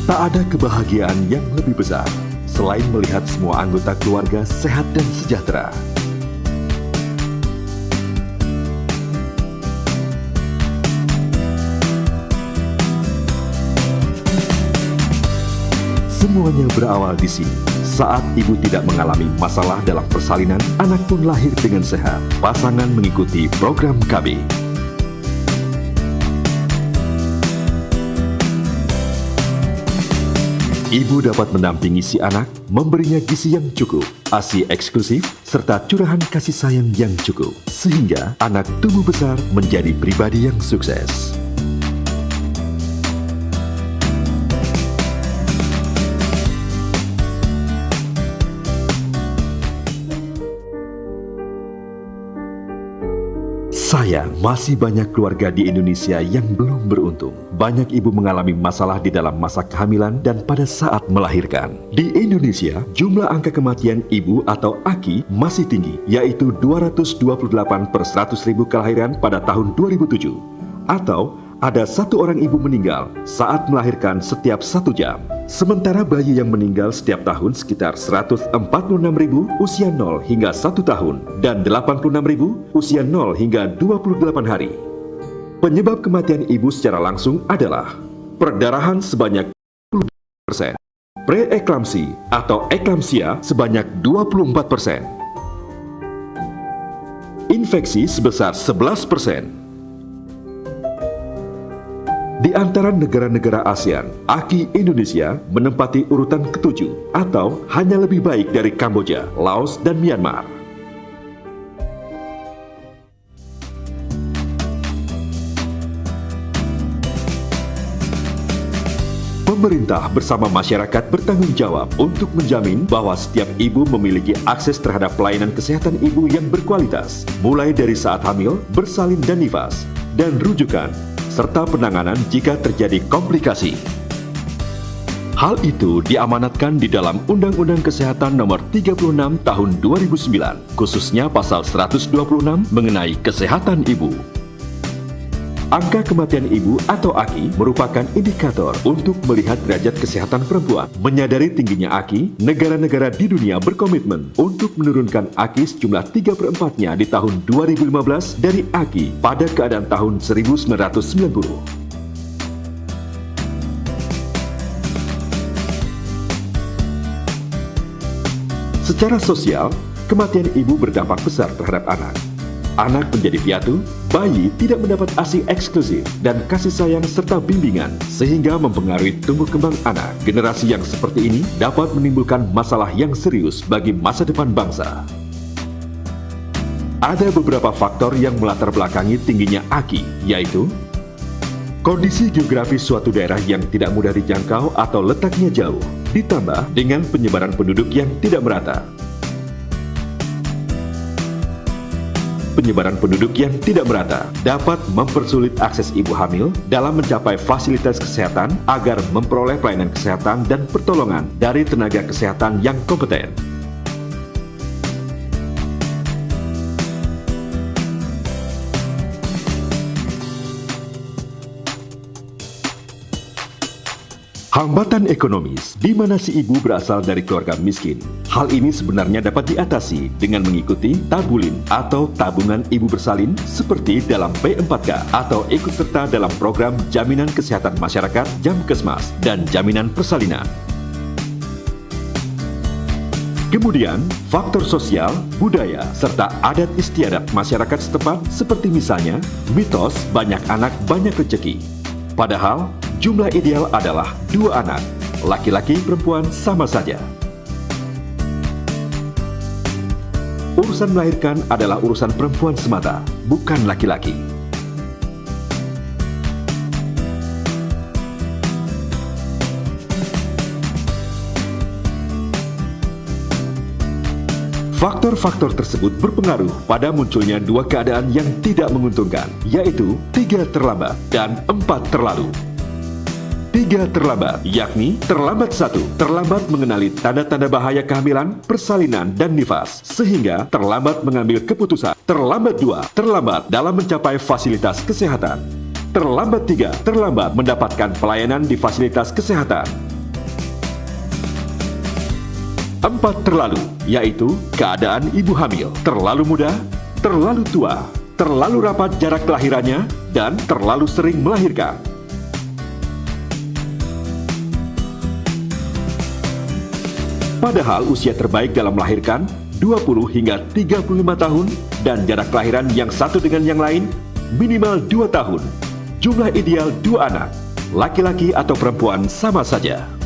Tak ada kebahagiaan yang lebih besar selain melihat semua anggota keluarga sehat dan sejahtera. Semuanya berawal di sini. Saat ibu tidak mengalami masalah dalam persalinan, anak pun lahir dengan sehat. Pasangan mengikuti program KB. Ibu dapat mendampingi si anak, memberinya gizi yang cukup, ASI eksklusif, serta curahan kasih sayang yang cukup. Sehingga anak tumbuh besar menjadi pribadi yang sukses. Sayang, masih banyak keluarga di Indonesia yang belum beruntung. Banyak ibu mengalami masalah di dalam masa kehamilan dan pada saat melahirkan. Di Indonesia, jumlah angka kematian ibu atau AKI masih tinggi, yaitu 228 per 100.000 kelahiran pada tahun 2007. Atau ada satu orang ibu meninggal saat melahirkan setiap 1 jam. Sementara bayi yang meninggal setiap tahun sekitar 146.000 usia 0 hingga 1 tahun dan 86.000 usia 0 hingga 28 hari. Penyebab kematian ibu secara langsung adalah perdarahan sebanyak 20%, preeklamsi atau eklamsia sebanyak 24%, infeksi sebesar 11%. Di antara negara-negara ASEAN, AKI Indonesia menempati urutan ke-7 atau hanya lebih baik dari Kamboja, Laos, dan Myanmar. Pemerintah bersama masyarakat bertanggung jawab untuk menjamin bahwa setiap ibu memiliki akses terhadap pelayanan kesehatan ibu yang berkualitas, mulai dari saat hamil, bersalin dan nifas, dan rujukan, serta penanganan jika terjadi komplikasi. Hal itu diamanatkan di dalam Undang-Undang Kesehatan Nomor 36 Tahun 2009, khususnya Pasal 126 mengenai kesehatan ibu. Angka kematian ibu atau AKI merupakan indikator untuk melihat derajat kesehatan perempuan. Menyadari tingginya AKI, negara-negara di dunia berkomitmen untuk menurunkan AKI sejumlah 3/4-nya di tahun 2015 dari AKI pada keadaan tahun 1990. Secara sosial, kematian ibu berdampak besar terhadap anak. Anak menjadi piatu, bayi tidak mendapat ASI eksklusif dan kasih sayang serta bimbingan sehingga mempengaruhi tumbuh kembang anak. Generasi yang seperti ini dapat menimbulkan masalah yang serius bagi masa depan bangsa. Ada beberapa faktor yang melatar belakangi tingginya AKI, yaitu kondisi geografis suatu daerah yang tidak mudah dijangkau atau letaknya jauh, ditambah dengan penyebaran penduduk yang tidak merata. Penyebaran penduduk yang tidak merata dapat mempersulit akses ibu hamil dalam mencapai fasilitas kesehatan agar memperoleh pelayanan kesehatan dan pertolongan dari tenaga kesehatan yang kompeten. Hambatan ekonomis, di mana si ibu berasal dari keluarga miskin. Hal ini sebenarnya dapat diatasi dengan mengikuti tabulin atau tabungan ibu bersalin seperti dalam P4K atau ikut serta dalam program Jaminan Kesehatan Masyarakat Jamkesmas dan Jaminan Persalinan. Kemudian, faktor sosial, budaya, serta adat istiadat masyarakat setempat seperti misalnya mitos banyak anak banyak rezeki. Padahal, jumlah ideal adalah 2 anak, laki-laki perempuan sama saja. Urusan melahirkan adalah urusan perempuan semata, bukan laki-laki. Faktor-faktor tersebut berpengaruh pada munculnya 2 keadaan yang tidak menguntungkan, yaitu 3 terlambat dan 4 terlalu. 3 terlambat, yakni terlambat 1, terlambat mengenali tanda-tanda bahaya kehamilan, persalinan, dan nifas, sehingga terlambat mengambil keputusan. Terlambat 2, terlambat dalam mencapai fasilitas kesehatan. Terlambat 3, terlambat mendapatkan pelayanan di fasilitas kesehatan. 4 terlalu, yaitu keadaan ibu hamil, terlalu muda, terlalu tua, terlalu rapat jarak kelahirannya, dan terlalu sering melahirkan. Padahal usia terbaik dalam melahirkan 20 hingga 35 tahun dan jarak kelahiran yang satu dengan yang lain minimal 2 tahun. Jumlah ideal 2 anak, laki-laki atau perempuan sama saja.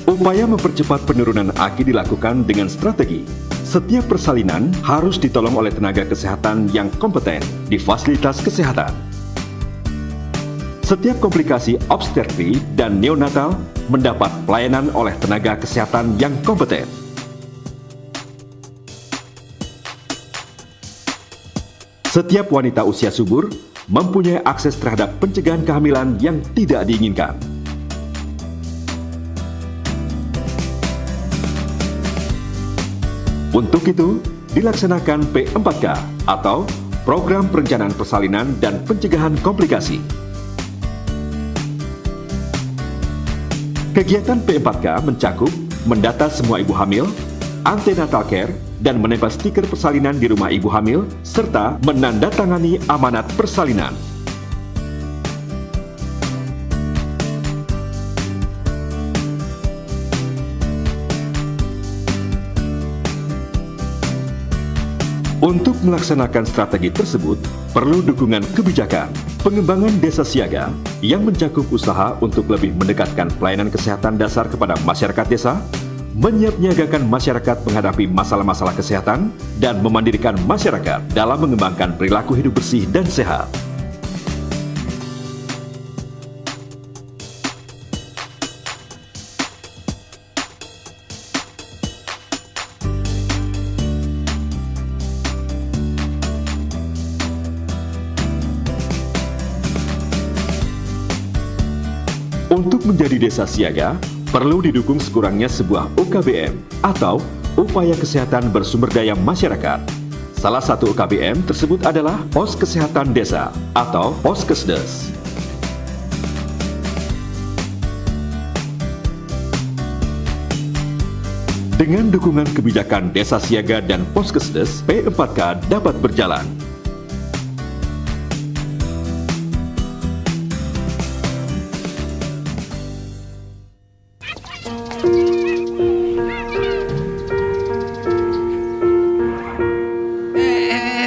Upaya mempercepat penurunan AKI dilakukan dengan strategi. Setiap persalinan harus ditolong oleh tenaga kesehatan yang kompeten di fasilitas kesehatan. Setiap komplikasi obstetri dan neonatal mendapat pelayanan oleh tenaga kesehatan yang kompeten. Setiap wanita usia subur mempunyai akses terhadap pencegahan kehamilan yang tidak diinginkan. Untuk itu, dilaksanakan P4K atau Program Perencanaan Persalinan dan Pencegahan Komplikasi. Kegiatan P4K mencakup mendata semua ibu hamil, antenatal care, dan menempel stiker persalinan di rumah ibu hamil, serta menandatangani amanat persalinan. Untuk melaksanakan strategi tersebut, perlu dukungan kebijakan, pengembangan desa siaga yang mencakup usaha untuk lebih mendekatkan pelayanan kesehatan dasar kepada masyarakat desa, menyiapniagakan masyarakat menghadapi masalah-masalah kesehatan, dan memandirikan masyarakat dalam mengembangkan perilaku hidup bersih dan sehat. Untuk menjadi desa siaga, perlu didukung sekurangnya sebuah OKBM atau Upaya Kesehatan Bersumber Daya Masyarakat. Salah satu OKBM tersebut adalah Pos Kesehatan Desa atau Poskesdes. Dengan dukungan kebijakan Desa Siaga dan Poskesdes, P4K dapat berjalan.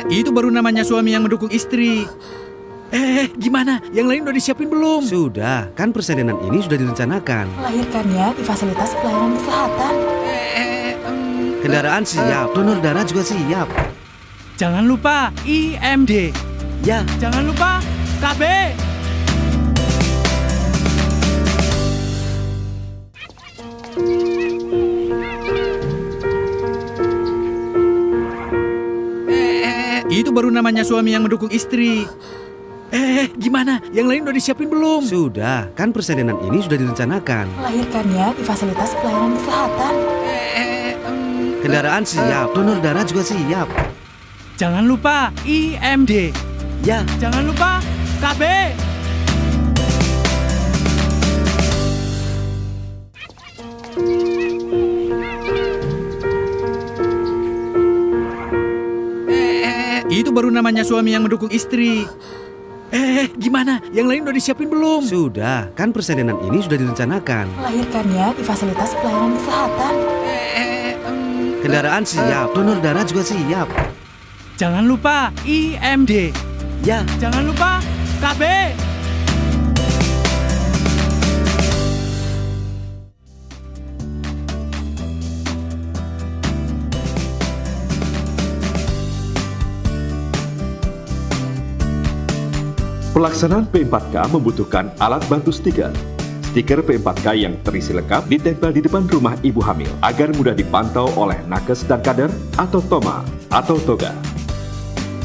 Itu baru namanya suami yang mendukung istri. Gimana? Yang lain udah disiapin belum? Sudah, kan persalinan ini sudah direncanakan. Melahirkannya di fasilitas pelayanan kesehatan. Kendaraan siap, donor darah juga siap. Jangan lupa IMD. Ya, Jangan lupa KB. Itu baru namanya suami yang mendukung istri. Gimana? Yang lain udah disiapin belum? sudah, kan persalinan ini sudah direncanakan. Melahirkannya di fasilitas pelayanan kesehatan. Kendaraan siap, donor darah juga siap. Jangan lupa IMD. Ya, Jangan lupa KB. Itu baru namanya suami yang mendukung istri. Gimana? Yang lain udah disiapin belum? sudah, kan persalinan ini sudah direncanakan. Melahirkannya di fasilitas pelayanan kesehatan. Kendaraan siap, donor darah juga siap. Jangan lupa IMD. Ya, Jangan lupa KB. Pelaksanaan P4K membutuhkan alat bantu stiker. Stiker P4K yang terisi lengkap ditempel di depan rumah ibu hamil agar mudah dipantau oleh nakes dan kader atau toma atau toga.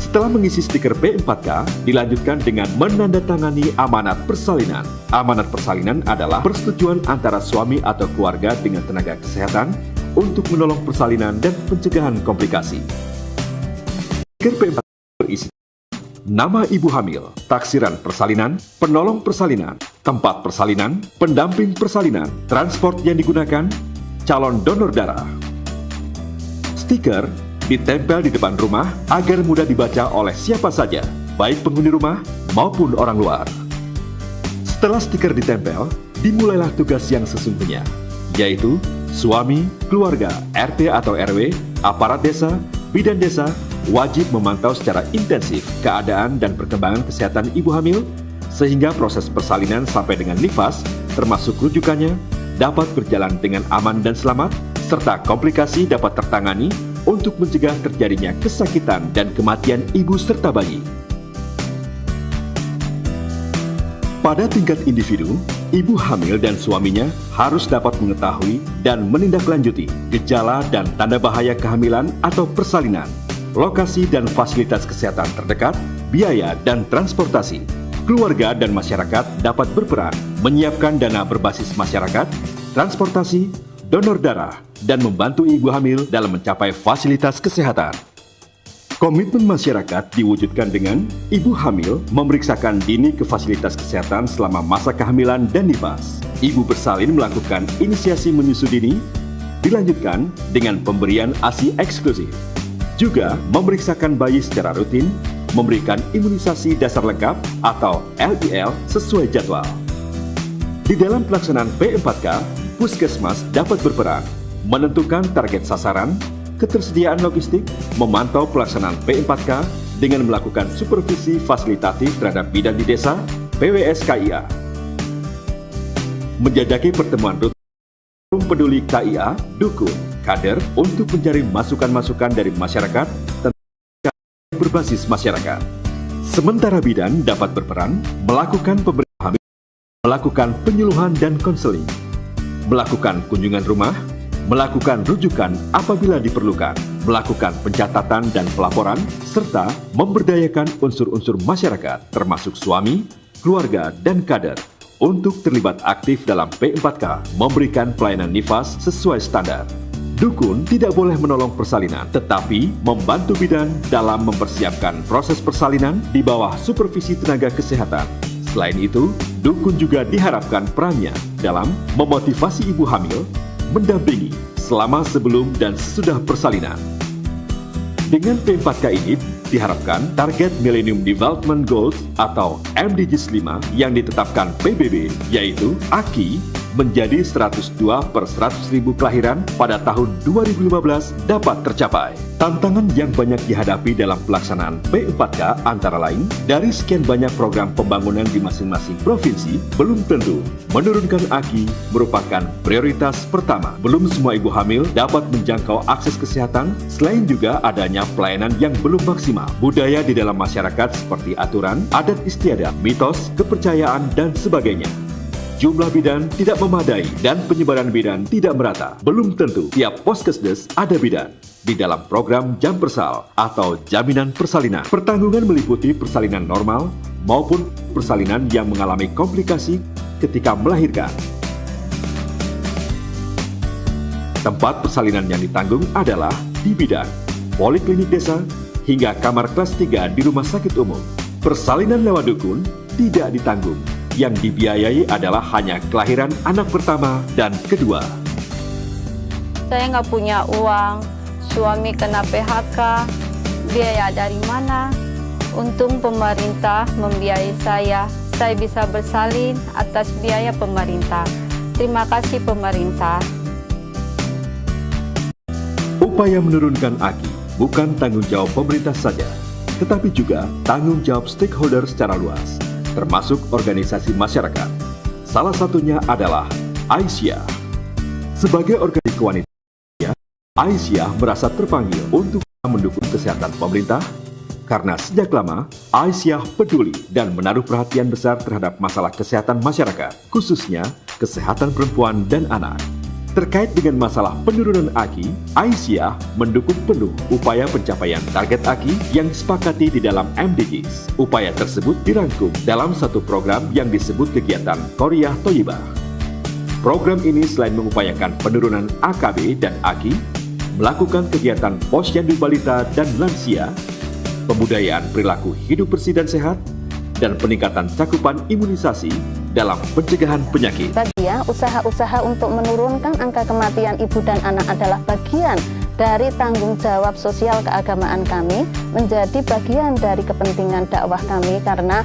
Setelah mengisi stiker P4K, dilanjutkan dengan menandatangani amanat persalinan. Amanat persalinan adalah persetujuan antara suami atau keluarga dengan tenaga kesehatan untuk menolong persalinan dan pencegahan komplikasi. Stiker P4K berisi nama ibu hamil, taksiran persalinan, penolong persalinan, tempat persalinan, pendamping persalinan, transport yang digunakan, calon donor darah. Stiker ditempel di depan rumah agar mudah dibaca oleh siapa saja, baik penghuni rumah maupun orang luar. Setelah stiker ditempel, dimulailah tugas yang sesungguhnya, yaitu suami, keluarga, RT atau RW, aparat desa, bidan desa, wajib memantau secara intensif keadaan dan perkembangan kesehatan ibu hamil, sehingga proses persalinan sampai dengan nifas, termasuk rujukannya, dapat berjalan dengan aman dan selamat, serta komplikasi dapat tertangani untuk mencegah terjadinya kesakitan dan kematian ibu serta bayi. Pada tingkat individu, ibu hamil dan suaminya harus dapat mengetahui dan menindaklanjuti gejala dan tanda bahaya kehamilan atau persalinan, lokasi dan fasilitas kesehatan terdekat, biaya dan transportasi. Keluarga dan masyarakat dapat berperan menyiapkan dana berbasis masyarakat, transportasi, donor darah, dan membantu ibu hamil dalam mencapai fasilitas kesehatan. Komitmen masyarakat diwujudkan dengan ibu hamil memeriksakan dini ke fasilitas kesehatan selama masa kehamilan dan nifas. Ibu bersalin melakukan inisiasi menyusu dini, dilanjutkan dengan pemberian ASI eksklusif. Juga memeriksakan bayi secara rutin, memberikan imunisasi dasar lengkap atau LIL sesuai jadwal. Di dalam pelaksanaan P4K, Puskesmas dapat berperan menentukan target sasaran, ketersediaan logistik, memantau pelaksanaan P4K dengan melakukan supervisi fasilitatif terhadap bidan di desa, PWS KIA. Menjajaki pertemuan rutin forum peduli KIA, dukun, kader untuk mencari masukan-masukan dari masyarakat tentang berbasis masyarakat. Sementara bidan dapat berperan melakukan pemberian hamil, melakukan penyuluhan dan konseling, melakukan kunjungan rumah, melakukan rujukan apabila diperlukan, melakukan pencatatan dan pelaporan, serta memberdayakan unsur-unsur masyarakat termasuk suami, keluarga, dan kader untuk terlibat aktif dalam P4K memberikan pelayanan nifas sesuai standar. Dukun tidak boleh menolong persalinan, tetapi membantu bidan dalam mempersiapkan proses persalinan di bawah supervisi tenaga kesehatan. Selain itu, dukun juga diharapkan perannya dalam memotivasi ibu hamil, mendampingi selama sebelum dan sesudah persalinan. Dengan P4K ini diharapkan target Millennium Development Goals atau MDGs 5 yang ditetapkan PBB, yaitu AKI, menjadi 102 per 100.000 kelahiran pada tahun 2015 dapat tercapai. Tantangan yang banyak dihadapi dalam pelaksanaan P4K antara lain, dari sekian banyak program pembangunan di masing-masing provinsi, belum tentu menurunkan AKI merupakan prioritas pertama. Belum semua ibu hamil dapat menjangkau akses kesehatan, selain juga adanya pelayanan yang belum maksimal. Budaya di dalam masyarakat seperti aturan, adat istiadat, mitos, kepercayaan, dan sebagainya. Jumlah bidan tidak memadai dan penyebaran bidan tidak merata. Belum tentu tiap poskesdes ada bidan. Di dalam program Jam Persal atau Jaminan Persalinan, pertanggungan meliputi persalinan normal maupun persalinan yang mengalami komplikasi ketika melahirkan. Tempat persalinan yang ditanggung adalah di bidan, poliklinik desa, hingga kamar kelas 3 di rumah sakit umum. Persalinan lewat dukun tidak ditanggung. Yang dibiayai adalah hanya kelahiran anak pertama dan kedua. Saya nggak punya uang, suami kena PHK, biaya dari mana? Untung pemerintah membiayai saya bisa bersalin atas biaya pemerintah. Terima kasih pemerintah. Upaya menurunkan AKI bukan tanggung jawab pemerintah saja, tetapi juga tanggung jawab stakeholder secara luas, termasuk organisasi masyarakat. Salah satunya adalah Aisyah. Sebagai organisasi kewanitanya, Aisyah merasa terpanggil untuk mendukung kesehatan pemerintah karena sejak lama Aisyah peduli dan menaruh perhatian besar terhadap masalah kesehatan masyarakat, khususnya kesehatan perempuan dan anak. Terkait dengan masalah penurunan AKI, Aisyah mendukung penuh upaya pencapaian target AKI yang disepakati di dalam MDGs. Upaya tersebut dirangkum dalam satu program yang disebut kegiatan Korea Toyibah. Program ini selain mengupayakan penurunan AKB dan AKI, melakukan kegiatan posyandu balita dan lansia, pembudayaan perilaku hidup bersih dan sehat, dan peningkatan cakupan imunisasi dalam pencegahan penyakit. Bagian usaha-usaha untuk menurunkan angka kematian ibu dan anak adalah bagian dari tanggung jawab sosial keagamaan kami, menjadi bagian dari kepentingan dakwah kami, karena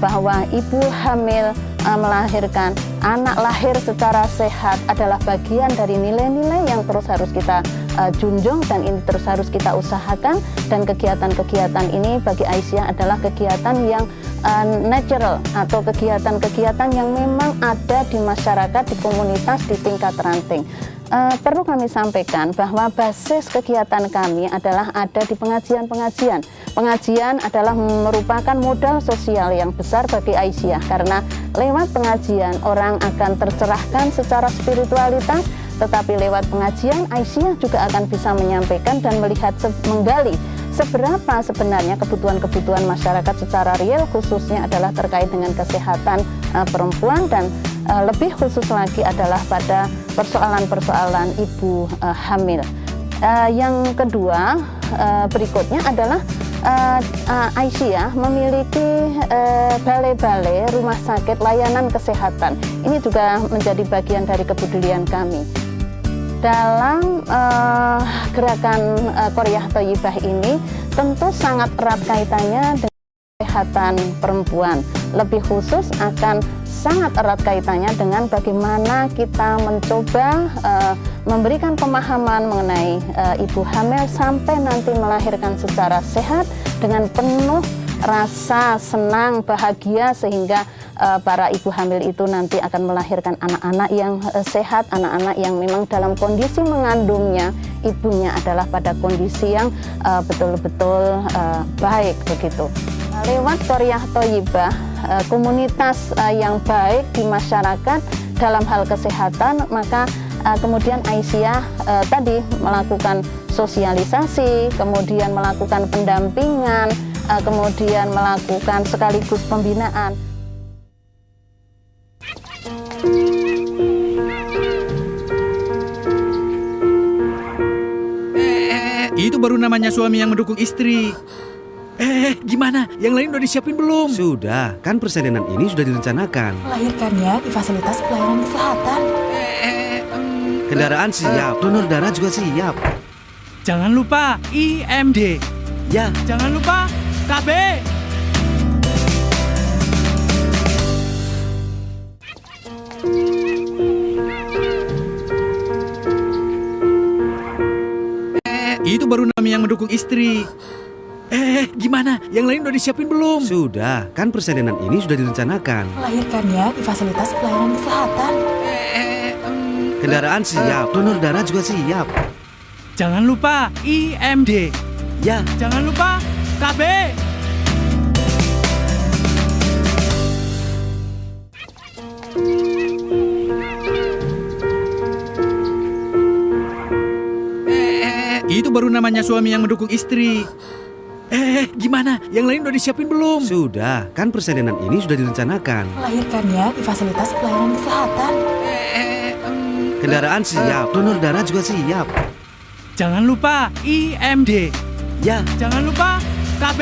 bahwa ibu hamil melahirkan, anak lahir secara sehat adalah bagian dari nilai-nilai yang terus harus kita junjung dan ini terus harus kita usahakan. Dan kegiatan-kegiatan ini bagi Aisyah adalah kegiatan yang natural atau kegiatan-kegiatan yang memang ada di masyarakat, di komunitas, di tingkat ranting. Perlu kami sampaikan bahwa basis kegiatan kami adalah ada di pengajian-pengajian. Pengajian adalah merupakan modal sosial yang besar bagi Aisyah, karena lewat pengajian orang akan tercerahkan secara spiritualitas, tetapi lewat pengajian Aisyah juga akan bisa menyampaikan dan melihat, menggali seberapa sebenarnya kebutuhan-kebutuhan masyarakat secara real, khususnya adalah terkait dengan kesehatan perempuan, dan lebih khusus lagi adalah pada persoalan-persoalan ibu hamil. Yang kedua, berikutnya adalah Aisyah memiliki balai-balai rumah sakit layanan kesehatan. Ini juga menjadi bagian dari kepedulian kami. Dalam gerakan Qoryah Thoyibah ini tentu sangat erat kaitannya dengan kesehatan perempuan. Lebih khusus akan sangat erat kaitannya dengan bagaimana kita mencoba memberikan pemahaman mengenai ibu hamil sampai nanti melahirkan secara sehat dengan penuh rasa senang, bahagia, sehingga para ibu hamil itu nanti akan melahirkan anak-anak yang sehat, anak-anak yang memang dalam kondisi mengandungnya ibunya adalah pada kondisi yang betul-betul baik begitu. Lewat Qoryah Thoyibah, komunitas yang baik di masyarakat dalam hal kesehatan, maka kemudian Aisyah tadi melakukan sosialisasi, kemudian melakukan pendampingan, kemudian melakukan sekaligus pembinaan. Itu baru namanya suami yang mendukung istri. Gimana? Yang lain udah disiapin belum? Sudah, kan persalinan ini sudah direncanakan. Melahirkannya di fasilitas pelayanan kesehatan. Kendaraan siap, donor darah juga siap. Jangan lupa IMD. Ya, Jangan lupa KB. Itu baru namanya yang mendukung istri. Gimana? Yang lain udah disiapin belum? sudah, kan persalinan ini sudah direncanakan. Melahirkannya di fasilitas pelayanan kesehatan. Kendaraan siap, donor darah juga siap. Jangan lupa IMD. Ya, Jangan lupa KB. Itu baru namanya suami yang mendukung istri. Gimana? Yang lain udah disiapin belum? sudah, kan persalinan ini sudah direncanakan. Melahirkannya di fasilitas pelayanan kesehatan. Kendaraan siap, donor darah juga siap. Jangan lupa IMD. Ya, Jangan lupa KB.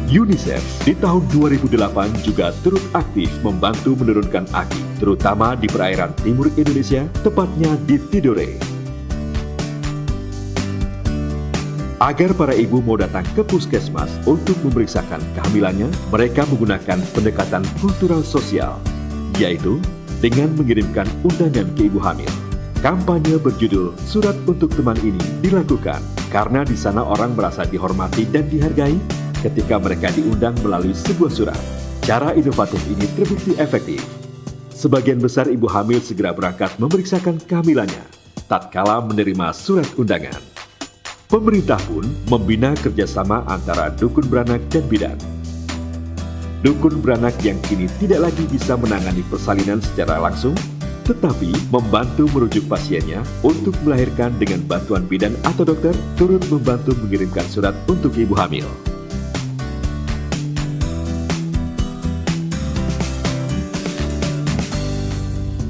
UNICEF di tahun 2008 juga turut aktif membantu menurunkan AKI, terutama di perairan timur Indonesia, tepatnya di Tidore. Agar para ibu mau datang ke puskesmas untuk memeriksakan kehamilannya, mereka menggunakan pendekatan kultural sosial, yaitu dengan mengirimkan undangan ke ibu hamil. Kampanye berjudul Surat Untuk Teman ini dilakukan karena di sana orang merasa dihormati dan dihargai ketika mereka diundang melalui sebuah surat. Cara inovatif ini terbukti efektif. Sebagian besar ibu hamil segera berangkat memeriksakan kehamilannya tatkala menerima surat undangan. Pemerintah pun membina kerjasama antara dukun beranak dan bidan. Dukun beranak yang kini tidak lagi bisa menangani persalinan secara langsung, tetapi membantu merujuk pasiennya untuk melahirkan dengan bantuan bidan atau dokter, turut membantu mengirimkan surat untuk ibu hamil.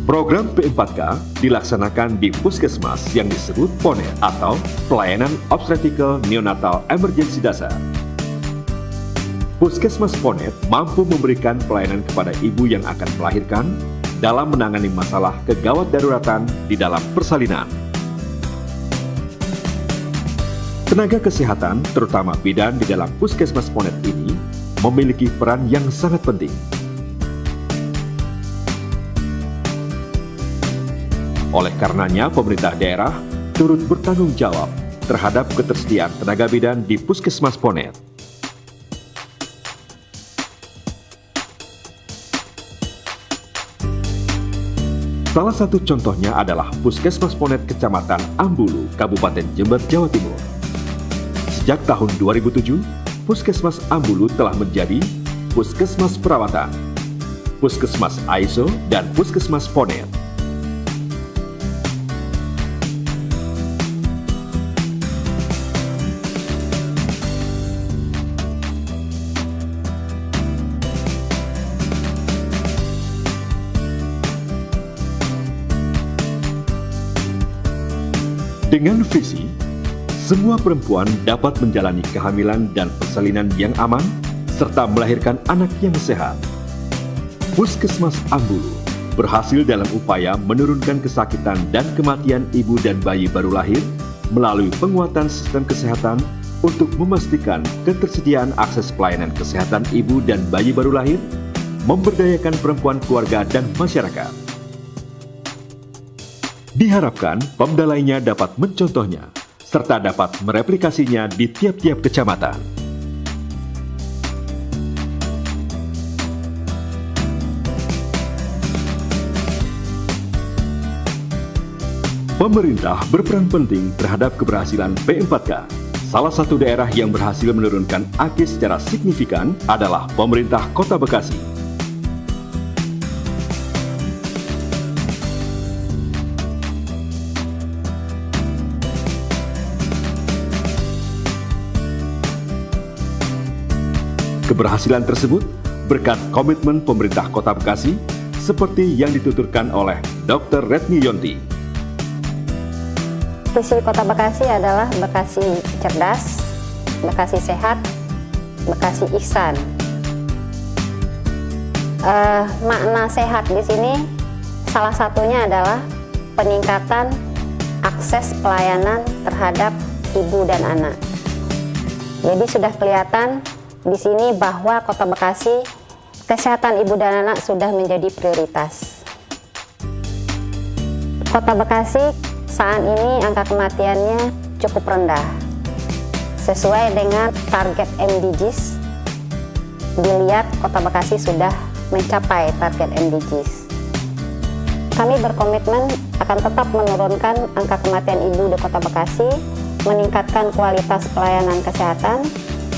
Program P4K dilaksanakan di puskesmas yang disebut PONET atau Pelayanan Obstetrical Neonatal Emergency Dasar. Puskesmas PONET mampu memberikan pelayanan kepada ibu yang akan melahirkan dalam menangani masalah kegawat daruratan di dalam persalinan. Tenaga kesehatan, terutama bidan di dalam puskesmas PONET ini, memiliki peran yang sangat penting. Oleh karenanya, pemerintah daerah turut bertanggung jawab terhadap ketersediaan tenaga bidan di puskesmas PONET. Salah satu contohnya adalah Puskesmas PONET Kecamatan Ambulu, Kabupaten Jember, Jawa Timur. Sejak tahun 2007, Puskesmas Ambulu telah menjadi Puskesmas Perawatan, Puskesmas AISO, dan Puskesmas PONET. Dengan visi, semua perempuan dapat menjalani kehamilan dan persalinan yang aman, serta melahirkan anak yang sehat. Puskesmas Ambulu berhasil dalam upaya menurunkan kesakitan dan kematian ibu dan bayi baru lahir melalui penguatan sistem kesehatan untuk memastikan ketersediaan akses pelayanan kesehatan ibu dan bayi baru lahir, memberdayakan perempuan keluarga dan masyarakat. Diharapkan Pemda lainnya dapat mencontohnya, serta dapat mereplikasinya di tiap-tiap kecamatan. Pemerintah berperan penting terhadap keberhasilan P4K. Salah satu daerah yang berhasil menurunkan AKIS secara signifikan adalah pemerintah Kota Bekasi. Keberhasilan tersebut berkat komitmen pemerintah Kota Bekasi seperti yang dituturkan oleh Dr. Retni Yonti. Visi Kota Bekasi adalah Bekasi cerdas, Bekasi sehat, Bekasi ihsan. Makna sehat di sini salah satunya adalah peningkatan akses pelayanan terhadap ibu dan anak. Jadi sudah kelihatan di sini bahwa Kota Bekasi kesehatan ibu dan anak sudah menjadi prioritas. Kota Bekasi saat ini angka kematiannya cukup rendah. Sesuai dengan target MDGs, dilihat Kota Bekasi sudah mencapai target MDGs. Kami berkomitmen akan tetap menurunkan angka kematian ibu di Kota Bekasi, meningkatkan kualitas pelayanan kesehatan,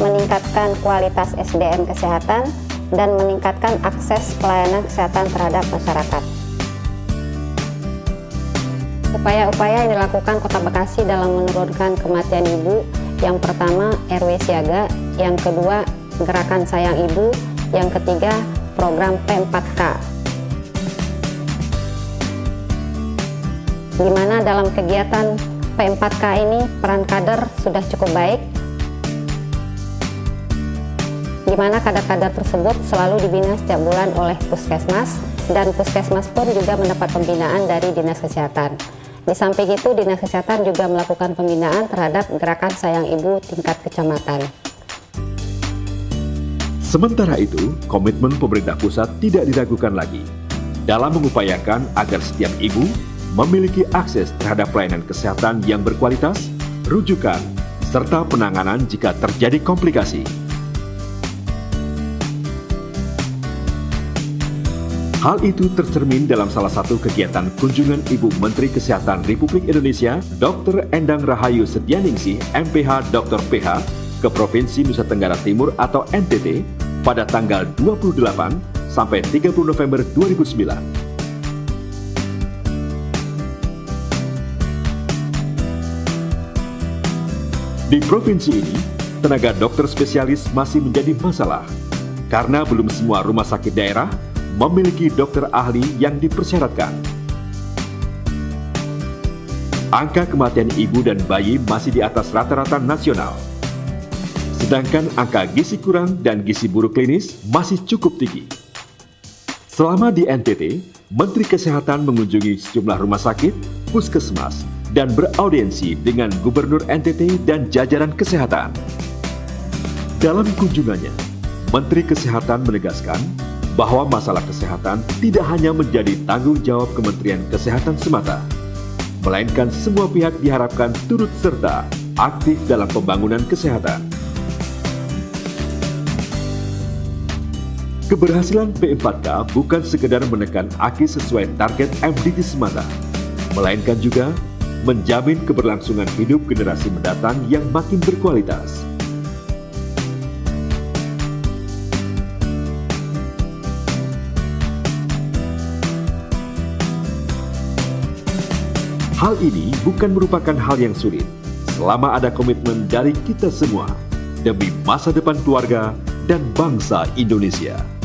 meningkatkan kualitas SDM kesehatan, dan meningkatkan akses pelayanan kesehatan terhadap masyarakat. Upaya-upaya yang dilakukan Kota Bekasi dalam menurunkan kematian ibu, yang pertama RW Siaga, yang kedua Gerakan Sayang Ibu, yang ketiga program P4K. Di mana dalam kegiatan P4K ini peran kader sudah cukup baik, di mana kader-kader tersebut selalu dibina setiap bulan oleh Puskesmas, dan Puskesmas pun juga mendapat pembinaan dari Dinas Kesehatan. Di samping itu, Dinas Kesehatan juga melakukan pembinaan terhadap Gerakan Sayang Ibu tingkat kecamatan. Sementara itu, komitmen pemerintah pusat tidak diragukan lagi dalam mengupayakan agar setiap ibu memiliki akses terhadap pelayanan kesehatan yang berkualitas, rujukan, serta penanganan jika terjadi komplikasi. Hal itu tercermin dalam salah satu kegiatan kunjungan Ibu Menteri Kesehatan Republik Indonesia, Dr. Endang Rahayu Setianingsih, MPH Dr. PH, ke Provinsi Nusa Tenggara Timur atau NTT pada tanggal 28 sampai 30 November 2009. Di provinsi ini, tenaga dokter spesialis masih menjadi masalah karena belum semua rumah sakit daerah memiliki dokter ahli yang dipersyaratkan. angka kematian ibu dan bayi masih di atas rata-rata nasional. Sedangkan angka gizi kurang dan gizi buruk klinis masih cukup tinggi. Selama di NTT, Menteri Kesehatan mengunjungi sejumlah rumah sakit, puskesmas, dan beraudiensi dengan Gubernur NTT dan jajaran kesehatan. Dalam kunjungannya, Menteri Kesehatan menegaskan bahwa masalah kesehatan tidak hanya menjadi tanggung jawab Kementerian Kesehatan semata, melainkan semua pihak diharapkan turut serta aktif dalam pembangunan kesehatan. Keberhasilan P4K bukan sekedar menekan AKI sesuai target MDG semata, melainkan juga menjamin keberlangsungan hidup generasi mendatang yang makin berkualitas. Hal ini bukan merupakan hal yang sulit selama ada komitmen dari kita semua demi masa depan keluarga dan bangsa Indonesia.